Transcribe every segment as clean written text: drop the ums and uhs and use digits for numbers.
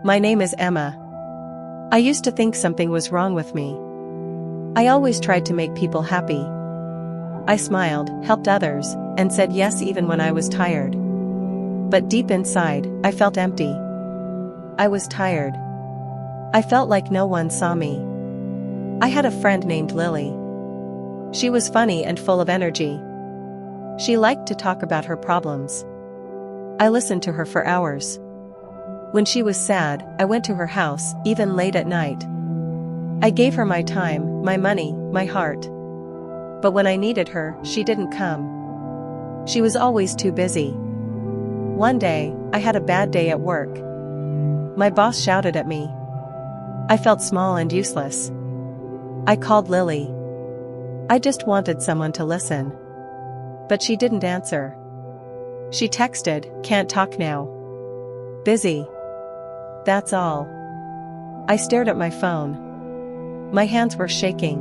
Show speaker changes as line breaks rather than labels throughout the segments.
My name is Emma. I used to think something was wrong with me. I always tried to make people happy. I smiled, helped others, and said yes even when I was tired. But deep inside, I felt empty. I was tired. I felt like no one saw me. I had a friend named Lily. She was funny and full of energy. She liked to talk about her problems. I listened to her for hours. When she was sad, I went to her house, even late at night. I gave her my time, my money, my heart. But when I needed her, she didn't come. She was always too busy. One day, I had a bad day at work. My boss shouted at me. I felt small and useless. I called Lily. I just wanted someone to listen. But she didn't answer. She texted, "Can't talk now. Busy." That's all. I stared at my phone. My hands were shaking.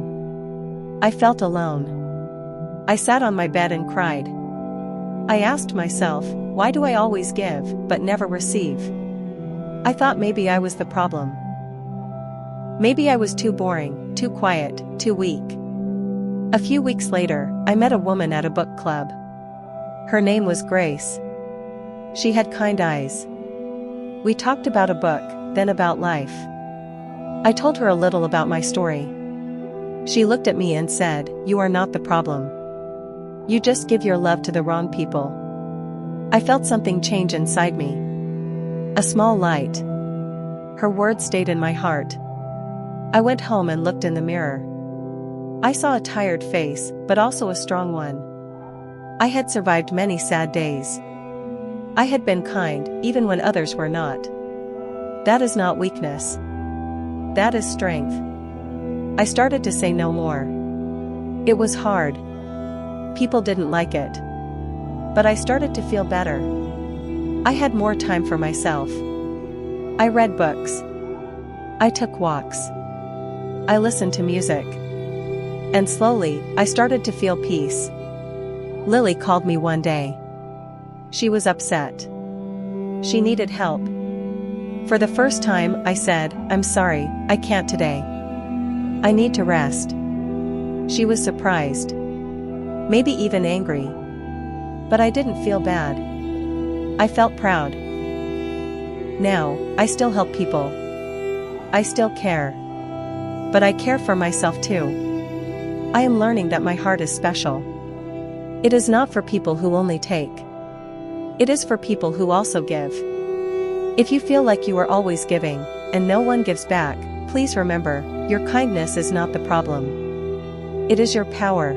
I felt alone. I sat on my bed and cried. I asked myself, why do I always give, but never receive? I thought maybe I was the problem. Maybe I was too boring, too quiet, too weak. A few weeks later, I met a woman at a book club. Her name was Grace. She had kind eyes. We talked about a book, then about life. I told her a little about my story. She looked at me and said, "You are not the problem. You just give your love to the wrong people." I felt something change inside me. A small light. Her words stayed in my heart. I went home and looked in the mirror. I saw a tired face, but also a strong one. I had survived many sad days. I had been kind, even when others were not. That is not weakness. That is strength. I started to say no more. It was hard. People didn't like it. But I started to feel better. I had more time for myself. I read books. I took walks. I listened to music. And slowly, I started to feel peace. Lily called me one day. She was upset. She needed help. For the first time, I said, "I'm sorry, I can't today. I need to rest." She was surprised. Maybe even angry. But I didn't feel bad. I felt proud. Now, I still help people. I still care. But I care for myself too. I am learning that my heart is special. It is not for people who only take. It is for people who also give. If you feel like you are always giving, and no one gives back, please remember, your kindness is not the problem. It is your power.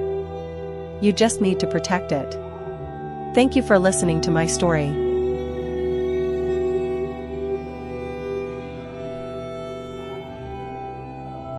You just need to protect it. Thank you for listening to my story.